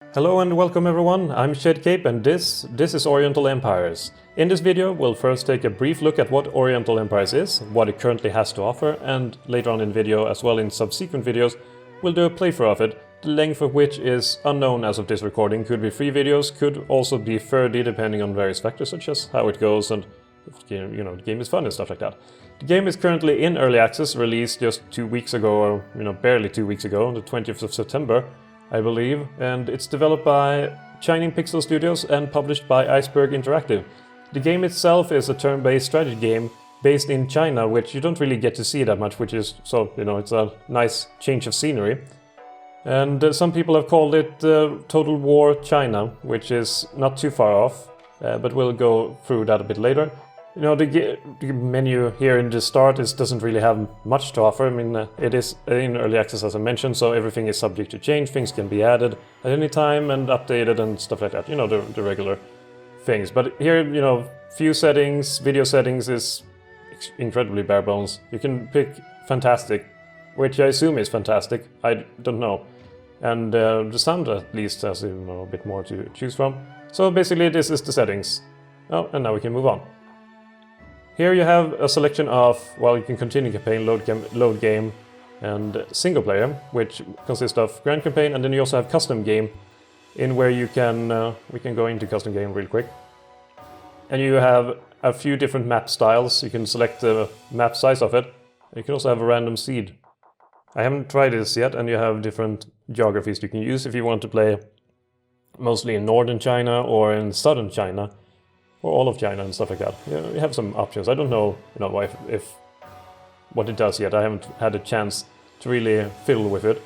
Hello and welcome everyone, I'm Shedcape and this is Oriental Empires. In this video we'll first take a brief look at what Oriental Empires is, what it currently has to offer, and later on in the video, as well in subsequent videos, we'll do a playthrough of it, the length of which is unknown as of this recording. Could be 3 videos, could also be 30 depending on various factors such as how it goes and if the game is fun and stuff like that. The game is currently in early access, released just 2 weeks ago, or barely 2 weeks ago, on the 20th of September. I believe, and it's developed by Shining Pixel Studios and published by Iceberg Interactive. The game itself is a turn-based strategy game based in China, which you don't really get to see that much, which is, so, it's a nice change of scenery. And some people have called it Total War China, which is not too far off, but we'll go through that a bit later. The menu here in the start doesn't really have much to offer. I mean, it is in early access as I mentioned, so everything is subject to change. Things can be added at any time and updated and stuff like that. The regular things. But here, few settings, video settings is incredibly bare bones. You can pick fantastic, which I assume is fantastic. I don't know. And the sound at least has a bit more to choose from. So basically this is the settings. Oh, and now we can move on. Here you have a selection of, you can continue campaign, load game, and single player, which consists of grand campaign, and then you also have custom game, in where you can, we can go into custom game real quick. And you have a few different map styles. You can select the map size of it. You can also have a random seed. I haven't tried this yet, and you have different geographies you can use if you want to play mostly in northern China or in southern China. Or all of China and stuff like that. You have some options. I don't know, if what it does yet. I haven't had a chance to really fiddle with it.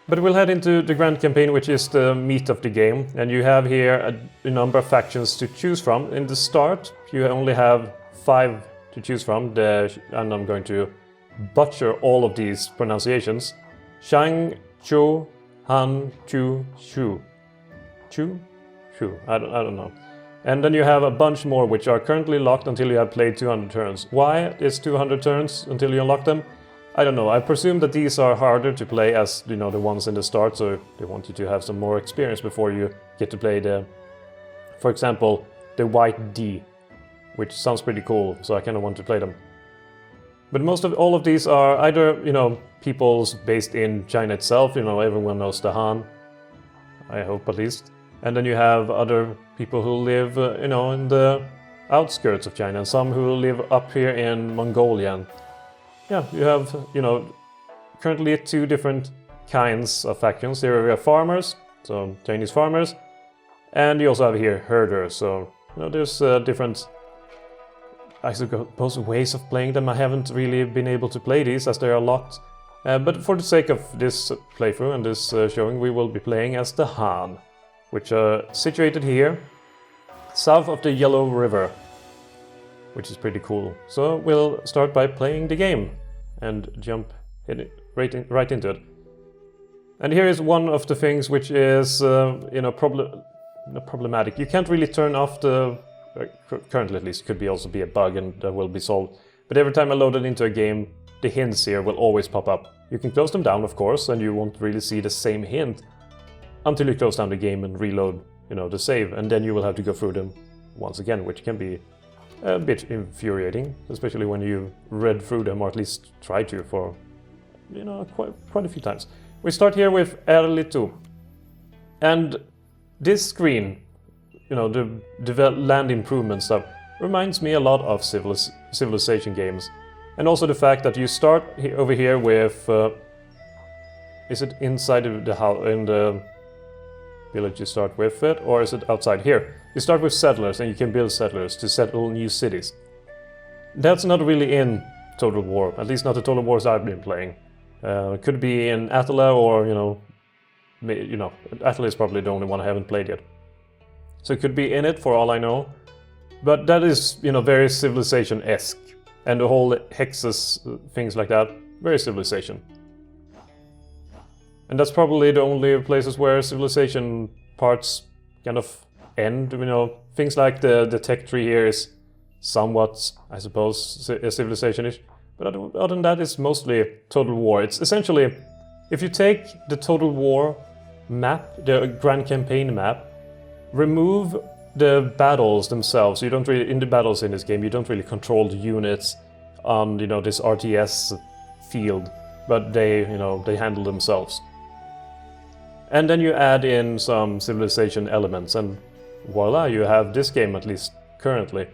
But we'll head into the Grand Campaign, which is the meat of the game. And you have here a number of factions to choose from. In the start, you only have 5 to choose from. And I'm going to butcher all of these pronunciations. Shang, Zhou, Han, Chu, Shu. Chu? Shu. I don't know. And then you have a bunch more which are currently locked until you have played 200 turns. Why is 200 turns until you unlock them? I don't know. I presume that these are harder to play as, the ones in the start, so they want you to have some more experience before you get to play for example, the White D, which sounds pretty cool, so I kind of want to play them. But most of all of these are either, peoples based in China itself, everyone knows the Han, I hope at least. And then you have other people who live, in the outskirts of China, and some who live up here in Mongolia. And yeah, you have, currently 2 different kinds of factions. Here we have farmers, so Chinese farmers, and you also have here herders. So, there's different, I suppose, ways of playing them. I haven't really been able to play these as they are locked. But for the sake of this playthrough and this showing, we will be playing as the Han, which are situated here, south of the Yellow River, which is pretty cool. So we'll start by playing the game and jump right into it. And here is one of the things which is, problematic. You can't really turn off the, currently at least, could also be a bug and that will be solved. But every time I load it into a game, the hints here will always pop up. You can close them down, of course, and you won't really see the same hint until you close down the game and reload, the save, and then you will have to go through them once again, which can be a bit infuriating, especially when you've read through them, or at least tried to for, quite a few times. We start here with Erlitu, and this screen, the land improvement stuff, reminds me a lot of civilization games, and also the fact that you start over here with, is it inside of the house, in the village you start with it, or is it outside here? You start with settlers and you can build settlers to settle new cities. That's not really in Total War, at least not the Total Wars I've been playing. It could be in Attila or, Attila is probably the only one I haven't played yet. So it could be in it for all I know. But that is, very civilization-esque. And the whole hexes, things like that, very civilization. And that's probably the only places where civilization parts kind of end. Things like the tech tree here is somewhat, I suppose, civilization-ish. But other than that, it's mostly Total War. It's essentially, if you take the Total War map, the Grand Campaign map, remove the battles themselves. You don't really, in the battles in this game, you don't really control the units on, you know, this RTS field, but they, you know, they handle themselves. And then you add in some civilization elements, and voila, you have this game, at least currently.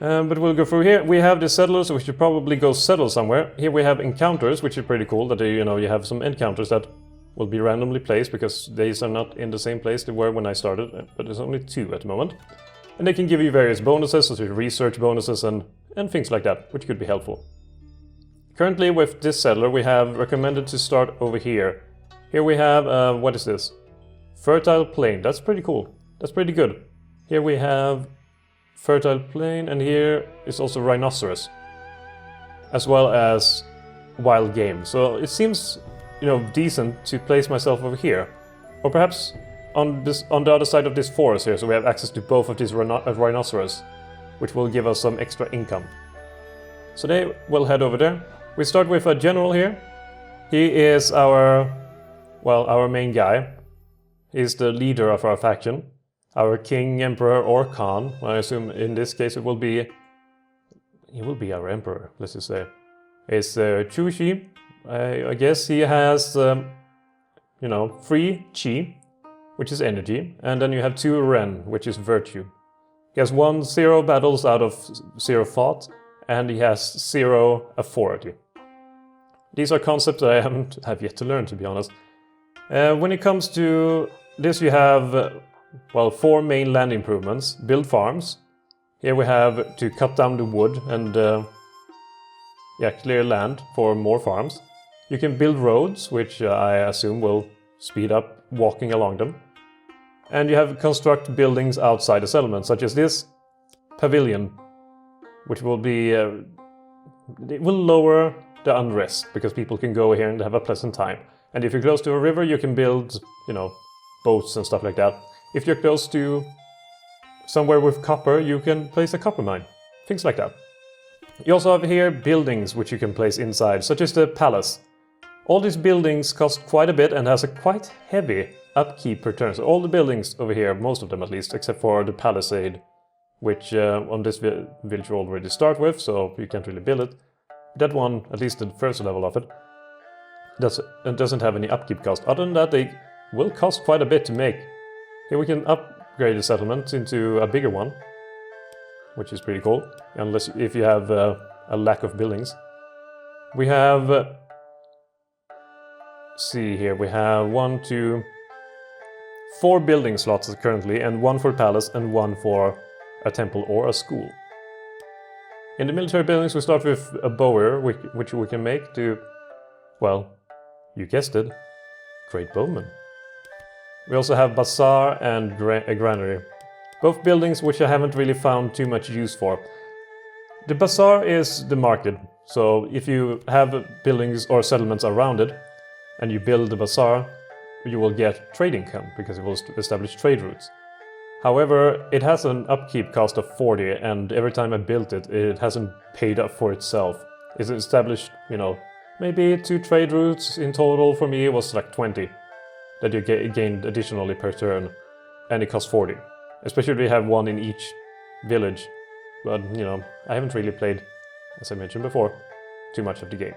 But we'll go through here. We have the settlers, which should probably go settle somewhere. Here we have encounters, which is pretty cool, that they, you know, you have some encounters that will be randomly placed, because these are not in the same place they were when I started, but there's only 2 at the moment. And they can give you various bonuses, such as research bonuses and things like that, which could be helpful. Currently, with this settler, we have recommended to start over here. Here we have, what is this? Fertile Plain. That's pretty cool. That's pretty good. Here we have Fertile Plain, and here is also Rhinoceros, as well as Wild Game. So it seems, you know, decent to place myself over here. Or perhaps on the other side of this forest here, so we have access to both of these rhinoceros, which will give us some extra income. So they will head over there. We start with a general here. He is our main guy. He's the leader of our faction. Our king, emperor, or khan. I assume in this case he will be our emperor, let's just say. It's Chu Shi. I guess he has, you know, 3 Qi, which is energy, and then you have 2 Ren, which is virtue. He has 0 battles out of 0 fought, and he has 0 authority. These are concepts that I have yet to learn, to be honest. When it comes to this, you have, 4 main land improvements. Build farms. Here we have to cut down the wood and clear land for more farms. You can build roads, which I assume will speed up walking along them. And you have construct buildings outside the settlement, such as this pavilion, which will be it will lower the unrest, because people can go here and have a pleasant time. And if you're close to a river, you can build, you know, boats and stuff like that. If you're close to somewhere with copper, you can place a copper mine. Things like that. You also have here buildings which you can place inside, such as the palace. All these buildings cost quite a bit and has a quite heavy upkeep per turn. So all the buildings over here, most of them at least, except for the palisade, which on this village you already start with, so you can't really build it. That one, at least the first level of it, doesn't have any upkeep cost. Other than that, they will cost quite a bit to make. Here we can upgrade the settlement into a bigger one, which is pretty cool, unless if you have a lack of buildings. We have, see here, we have 1, 2, 4 building slots currently, and 1 for palace and 1 for a temple or a school. In the military buildings we start with a bower, which we can make to, well, you guessed it, great bowman. We also have bazaar and a granary. Both buildings which I haven't really found too much use for. The bazaar is the market, so if you have buildings or settlements around it, and you build the bazaar, you will get trade income, because it will establish trade routes. However, it has an upkeep cost of 40, and every time I built it, it hasn't paid up for itself. It's established, you know, maybe 2 trade routes in total. For me it was like 20 that you gained additionally per turn, and it costs 40. Especially if you have 1 in each village. But, you know, I haven't really played, as I mentioned before, too much of the game.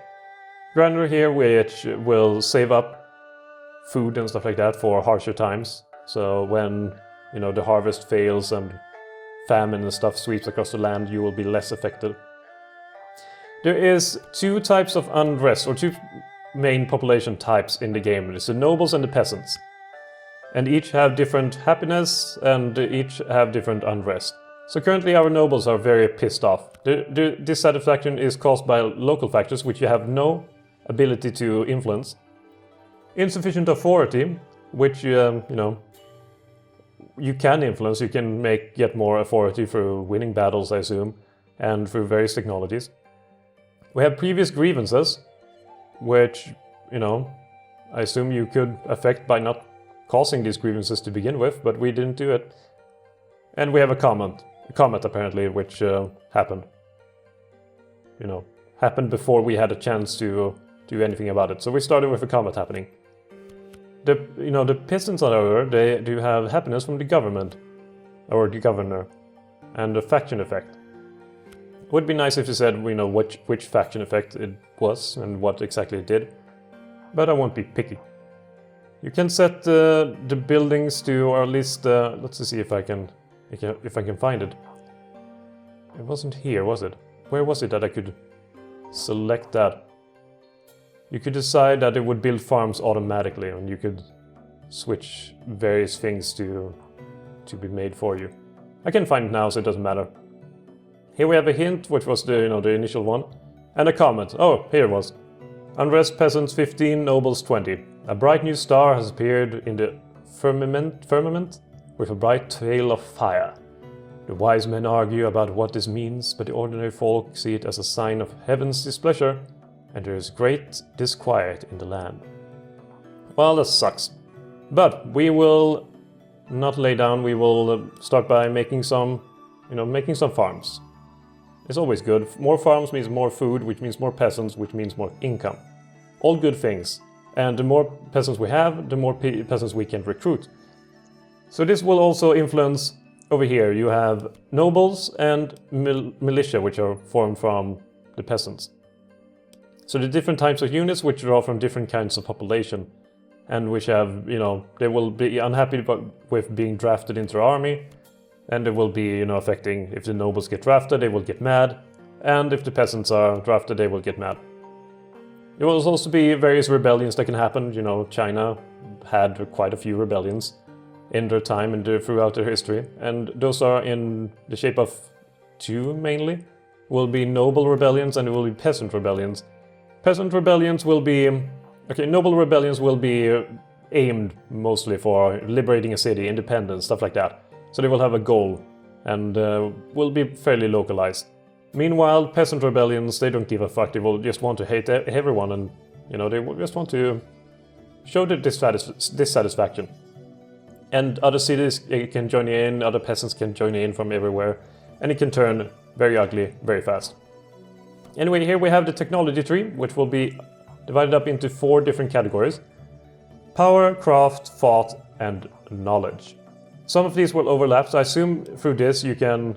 Granary here, which will save up food and stuff like that for harsher times. So when, you know, the harvest fails and famine and stuff sweeps across the land, you will be less affected. There is 2 types of unrest, or 2 main population types in the game. It's the nobles and the peasants. And each have different happiness, and each have different unrest. So currently our nobles are very pissed off. The dissatisfaction is caused by local factors which you have no ability to influence. Insufficient authority, which you know, you can influence. You can get more authority through winning battles, I assume, and through various technologies. We have previous grievances, which, you know, I assume you could affect by not causing these grievances to begin with, but we didn't do it. And we have a comet apparently, which happened. You know, happened before we had a chance to do anything about it. So we started with a comet happening. the peasants, however, they do have happiness from the government, or the governor, and the faction effect. It would be nice if you said, which faction effect it was and what exactly it did, but I won't be picky. You can set the buildings to, or at least, let's see if I can find it. It wasn't here, was it? Where was it that I could select that? You could decide that it would build farms automatically, and you could switch various things to be made for you. I can find it now, so it doesn't matter. Here we have a hint, which was the initial one, and a comment. Oh, here it was. Unrest peasants 15, nobles 20. A bright new star has appeared in the firmament with a bright tail of fire. The wise men argue about what this means, but the ordinary folk see it as a sign of heaven's displeasure, and there is great disquiet in the land. Well, that sucks. But we will not lay down, we will start by making some farms. It's always good. More farms means more food, which means more peasants, which means more income. All good things. And the more peasants we have, the more peasants we can recruit. So this will also influence, over here you have nobles and militia, which are formed from the peasants. So the different types of units which draw from different kinds of population, and which have, they will be unhappy with being drafted into our army, and it will be, affecting, if the nobles get drafted, they will get mad, and if the peasants are drafted, they will get mad. There will also be various rebellions that can happen. China had quite a few rebellions in their time and throughout their history, and those are in the shape of two mainly. Will be noble rebellions and it will be peasant rebellions. Peasant rebellions will be... noble rebellions will be aimed mostly for liberating a city, independence, stuff like that. So they will have a goal and will be fairly localized. Meanwhile, peasant rebellions, they don't give a fuck. They will just want to hate everyone, and they will just want to show the dissatisfaction. And other cities can join in, other peasants can join in from everywhere, and it can turn very ugly very fast. Anyway, here we have the technology tree, which will be divided up into 4 different categories: power, craft, thought, and knowledge. Some of these will overlap, so I assume through this you can...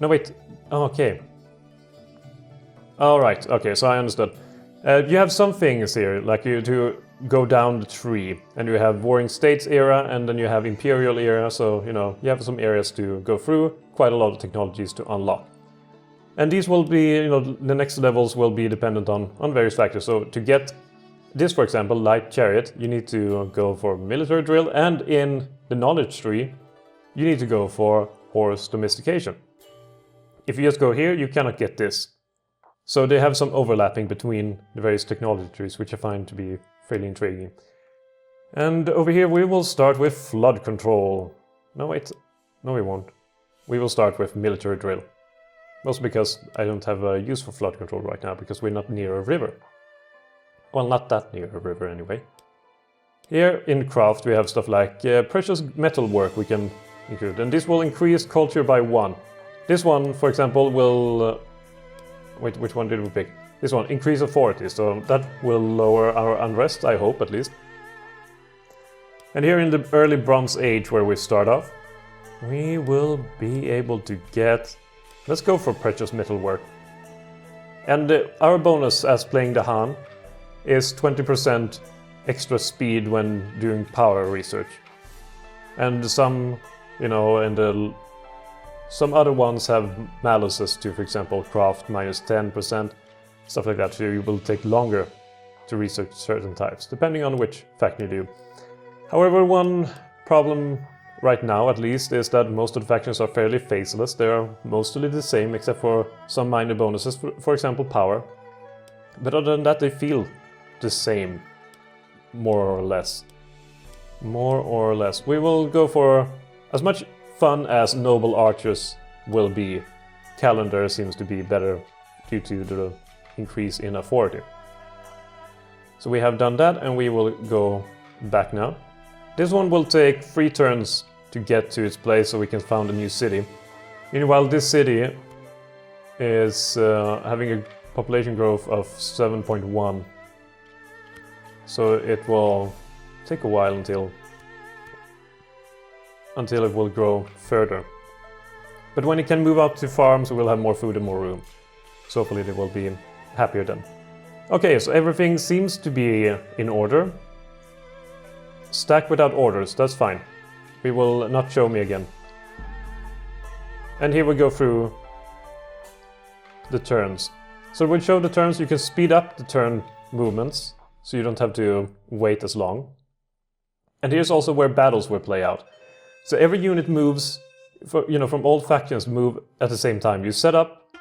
No, wait. Oh, okay. Alright, okay, so I understood. You have some things here, like you to go down the tree, and you have Warring States era, and then you have Imperial era, so, you have some areas to go through, quite a lot of technologies to unlock. And these will be, the next levels will be dependent on various factors. So to get this, for example, light chariot, you need to go for military drill, and in the knowledge tree, you need to go for horse domestication. If you just go here, you cannot get this. So they have some overlapping between the various technology trees, which I find to be fairly intriguing. And over here we will start with flood control. No, wait. No, we won't. We will start with military drill. Mostly because I don't have a use for flood control right now, because we're not near a river. Well, not that near a river anyway. Here in craft we have stuff like precious metal work we can include, and this will increase culture by 1. This one, for example, will... wait, which one did we pick? This one, increase authority, so that will lower our unrest, I hope at least. And here in the early Bronze Age, where we start off, we will be able to get... Let's go for precious metal work. And our bonus as playing the Han is 20% extra speed when doing power research. And some, some other ones have maluses to, for example, craft minus 10%, stuff like that, so you will take longer to research certain types, depending on which faction you do. However, one problem right now, at least, is that most of the factions are fairly faceless. They are mostly the same, except for some minor bonuses, for example, power. But other than that, they feel the same, more or less. More or less. We will go for as much fun as noble archers will be. Calendar seems to be better due to the increase in authority. So we have done that, and we will go back now. This one will take 3 turns to get to its place, so we can found a new city. Meanwhile, this city is having a population growth of 7.1. So it will take a while until it will grow further. But when it can move up to farms, we'll have more food and more room. So hopefully they will be happier then. Okay, so everything seems to be in order. Stack without orders, that's fine. We will not show me again. And here we go through the turns. So we'll show the turns, you can speed up the turn movements, so you don't have to wait as long. And here's also where battles will play out. So every unit moves, from all factions move at the same time. You set up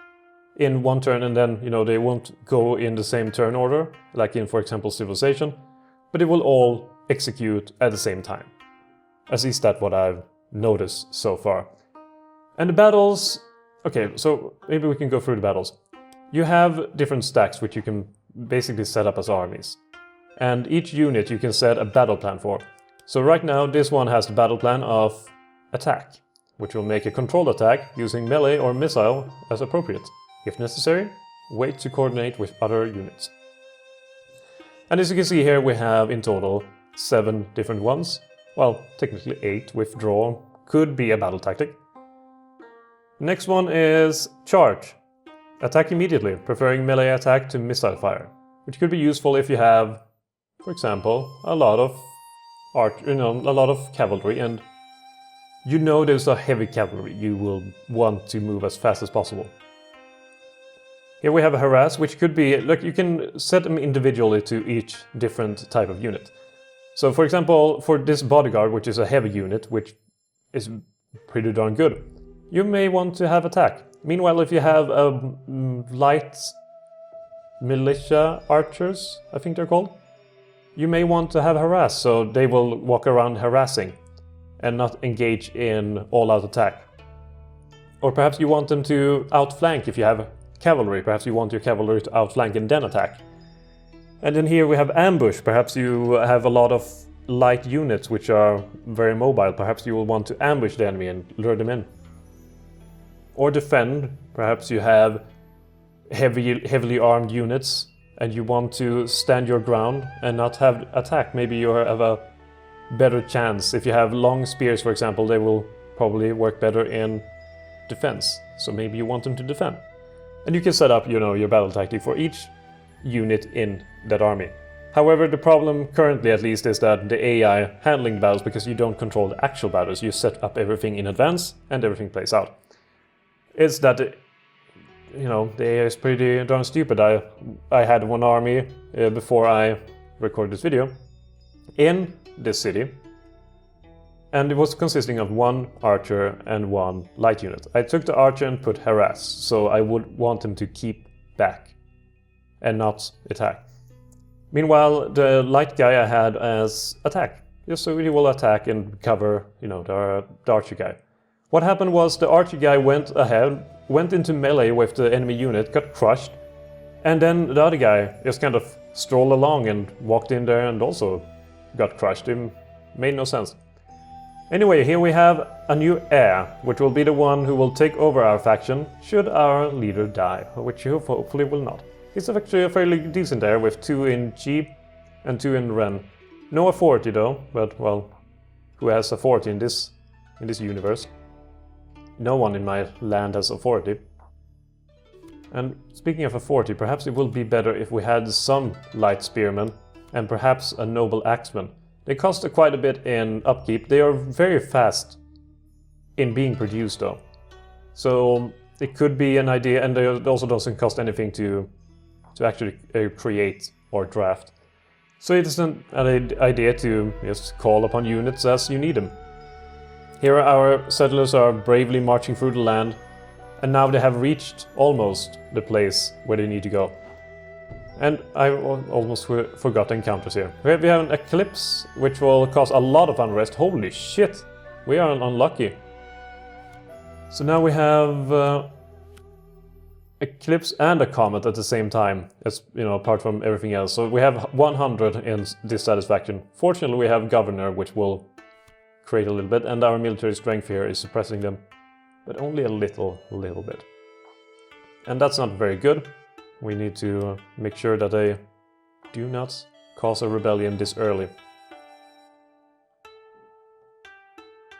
in one turn and then, they won't go in the same turn order, like in, for example, Civilization, but it will all execute at the same time. At least that's what I've noticed so far. And the battles, okay, so maybe we can go through the battles. You have different stacks which you can basically set up as armies. And each unit you can set a battle plan for. So right now this one has the battle plan of attack, which will make a controlled attack using melee or missile as appropriate. If necessary, wait to coordinate with other units. And as you can see here, we have in total 7 different ones. Well, technically 8 with draw, could be a battle tactic. Next one is charge. Attack immediately, preferring melee attack to missile fire, which could be useful if you have, for example, a lot of cavalry, and there's a heavy cavalry. You will want to move as fast as possible. Here we have a harass, which could be, look, you can set them individually to each different type of unit. So for example, for this bodyguard, which is a heavy unit, which is pretty darn good, you may want to have attack. Meanwhile, if you have light militia archers, I think they're called, you may want to have harass, so they will walk around harassing and not engage in all-out attack. Or perhaps you want them to outflank if you have cavalry. Perhaps you want your cavalry to outflank and then attack. And then here we have ambush. Perhaps you have a lot of light units which are very mobile. Perhaps you will want to ambush the enemy and lure them in. Or defend. Perhaps you have heavily armed units and you want to stand your ground and not have attack. Maybe you have a better chance. If you have long spears, for example, they will probably work better in defense. So maybe you want them to defend. And you can set up, your battle tactic for each unit in that army. However, the problem currently at least is that the AI handling the battles, because you don't control the actual battles, you set up everything in advance and everything plays out. It's that, the AI is pretty darn stupid. I had one army before I recorded this video in this city, and it was consisting of 1 archer and 1 light unit. I took the archer and put harass, so I would want him to keep back and not attack. Meanwhile, the light guy I had as attack, just so he will attack and cover, the archer guy. What happened was the archer guy went ahead, went into melee with the enemy unit, got crushed, and then the other guy just kind of strolled along and walked in there and also got crushed. It made no sense. Anyway, here we have a new heir, which will be the one who will take over our faction should our leader die, which he hopefully will not. He's actually a fairly decent heir with 2 in G and 2 in Ren. No authority though, but well, who has authority in this universe? No one in my land has authority. And speaking of authority, perhaps it will be better if we had some light spearmen and perhaps a noble axeman. They cost quite a bit in upkeep. They are very fast in being produced though. So it could be an idea, and it also doesn't cost anything to actually create or draft. So it's an idea to just call upon units as you need them. Here our settlers are bravely marching through the land, and now they have reached almost the place where they need to go. And I almost forgot encounters here. We have an eclipse, which will cause a lot of unrest. Holy shit! We are unlucky. So now we have eclipse and a comet at the same time, as apart from everything else. So we have 100 in dissatisfaction. Fortunately, we have governor, which will create a little bit, and our military strength here is suppressing them, but only a little bit. And that's not very good. We need to make sure that they do not cause a rebellion this early.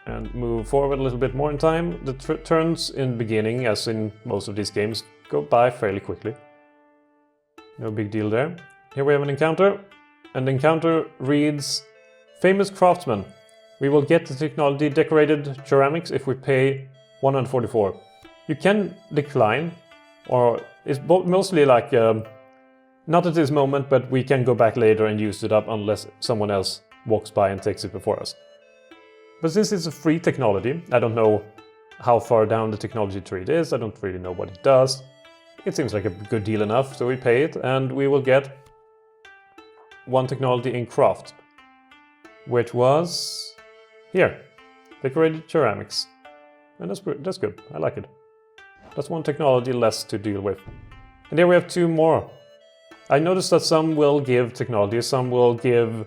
and move forward a little bit more in time. The turns in the beginning, as in most of these games, go by fairly quickly. No big deal there. Here we have an encounter, and the encounter reads, Famous craftsman. We will get the technology decorated ceramics if we pay 144. You can decline, or it's mostly like, not at this moment, but we can go back later and use it up unless someone else walks by and takes it before us. But since it's a free technology, I don't know how far down the technology tree it is, I don't really know what it does. It seems like a good deal enough, so we pay it, and we will get one technology in craft, which was here, decorated ceramics. And that's good, I like it. That's one technology less to deal with. And here we have two more. I noticed that some will give technology, some will give,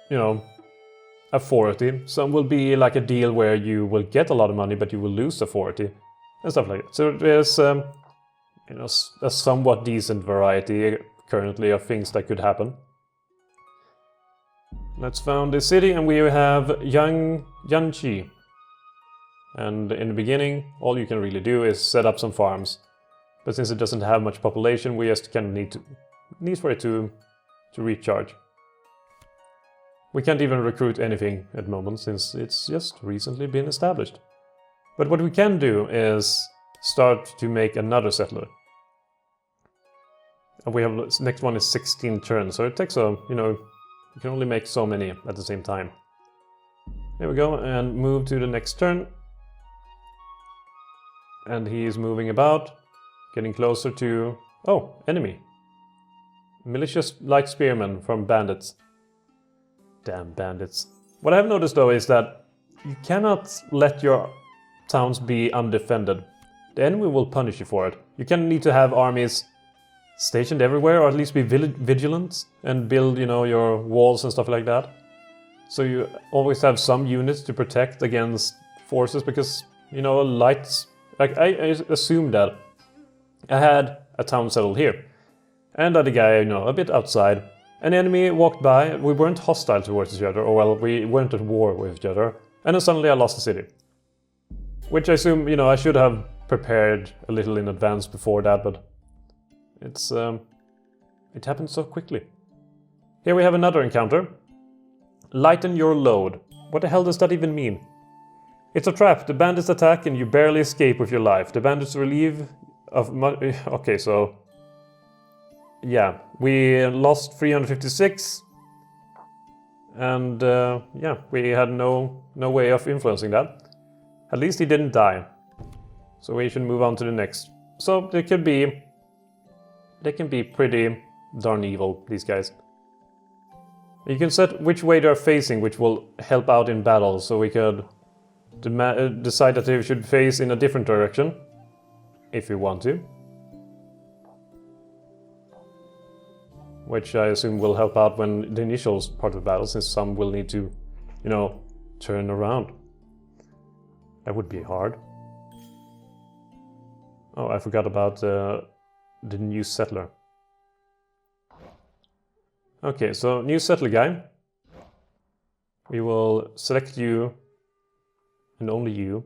you know, authority. Some will be like a deal where you will get a lot of money, but you will lose authority and stuff like that. So there's, you know, a somewhat decent variety currently of things that could happen. Let's found the city, and we have Yanqi. And in the beginning, all you can really do is set up some farms. But since it doesn't have much population, we just kind of need for it to recharge. We can't even recruit anything at the moment, since it's just recently been established. But what we can do is start to make another settler. And we have, next one is 16 turns, so it takes a, you know, you can only make so many at the same time. There we go, and move to the next turn. And he is moving about, getting closer to, oh, enemy. Malicious light spearmen from bandits. Damn bandits. What I've noticed though is that you cannot let your towns be undefended. The enemy will punish you for it. You kind of need to have armies stationed everywhere, or at least be vigilant and build, you know, your walls and stuff like that. So you always have some units to protect against forces, because, you know, lights. Like, I assumed that I had a town settled here, and that the guy, you know, a bit outside. An enemy walked by, we weren't hostile towards each other, or well, we weren't at war with each other, and then suddenly I lost the city. Which I assume, you know, I should have prepared a little in advance before that, but it's, it happened so quickly. Here we have another encounter. Lighten your load. What the hell does that even mean? It's a trap. The bandits attack and you barely escape with your life. The bandits relieve of... Okay, so... yeah, we lost 356. And yeah, we had no way of influencing that. At least he didn't die. So we should move on to the next. So they can be pretty darn evil, these guys. You can set which way they're facing, which will help out in battle. So we could decide that they should face in a different direction, if we want to. Which I assume will help out when the initial part of the battle, since some will need to, you know, turn around. That would be hard. Oh, I forgot about the new settler. Okay, so new settler guy. We will select you and only you.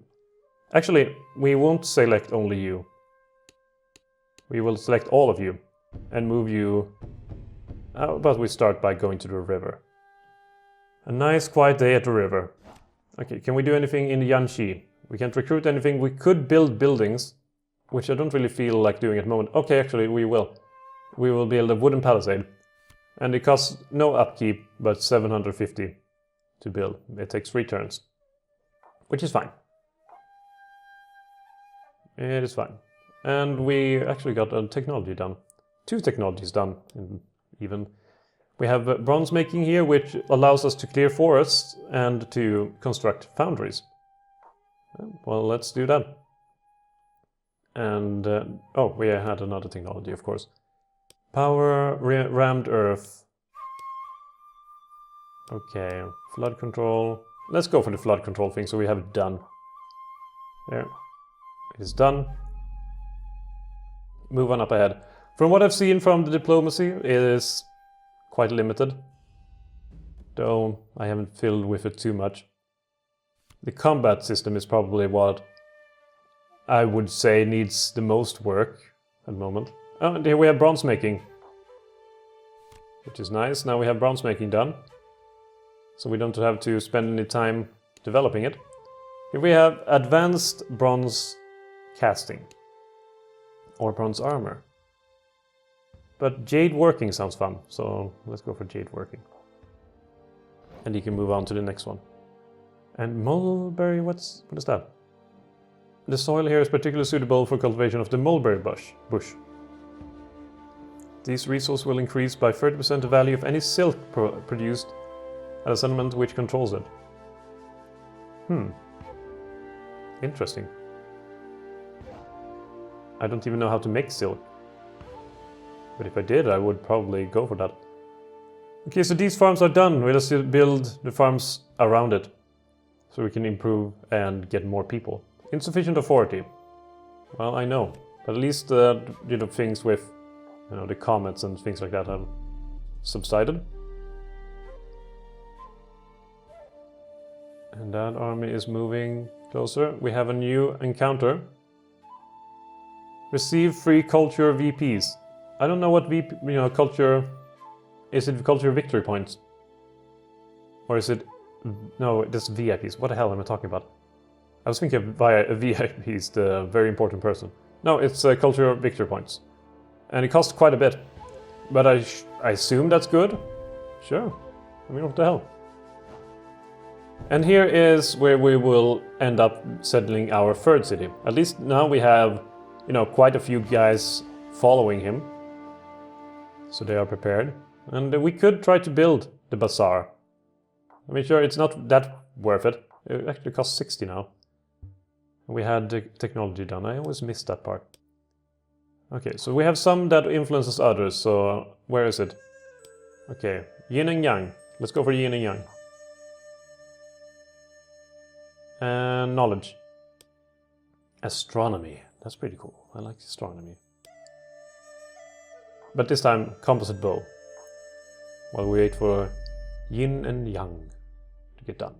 Actually, we won't select only you. We will select all of you and move you. How about we start by going to the river? A nice quiet day at the river. Okay, can we do anything in Yanqi? We can't recruit anything. We could build buildings, which I don't really feel like doing at the moment. Okay, actually, we will. We will build a wooden palisade. And it costs no upkeep, but 750 to build. It takes 3 turns. Which is fine. It is fine. And we actually got a technology done. 2 technologies done, even. We have bronze making here, which allows us to clear forests and to construct foundries. Well, let's do that. And, oh, we had another technology, of course. Power, rammed earth. Okay, flood control. Let's go for the flood control thing, so we have it done. There. It is done. Move on up ahead. From what I've seen from the diplomacy, it is quite limited. Though I haven't filled with it too much. The combat system is probably what I would say needs the most work at the moment. Oh, and here we have bronze making, which is nice. Now we have bronze making done, so we don't have to spend any time developing it. Here we have advanced bronze casting or bronze armor. But jade working sounds fun, so let's go for jade working. And you can move on to the next one. And mulberry, what is that? The soil here is particularly suitable for cultivation of the mulberry bush. These resources will increase by 30% the value of any silk produced at a settlement which controls it. Interesting. I don't even know how to make silk. But if I did, I would probably go for that. Okay, so these farms are done. We'll just build the farms around it, so we can improve and get more people. Insufficient authority. Well, I know. But at least things with the comets and things like that have subsided. And that army is moving closer. We have a new encounter. Receive free culture VPs. I don't know what culture... Is it culture victory points? Or is it... No, that's VIPs. What the hell am I talking about? I was thinking via VIPs, the very important person. No, it's culture victory points. And it costs quite a bit. But I assume that's good? Sure. I mean, what the hell? And here is where we will end up settling our third city. At least now we have, quite a few guys following him. So they are prepared. And we could try to build the bazaar. I mean, sure, it's not that worth it. It actually costs 60 now. We had the technology done. I always missed that part. Okay, so we have some that influences others. So where is it? Okay, yin and yang. Let's go for yin and yang. And knowledge. Astronomy. That's pretty cool. I like astronomy. But this time, composite bow. While we wait for yin and yang to get done.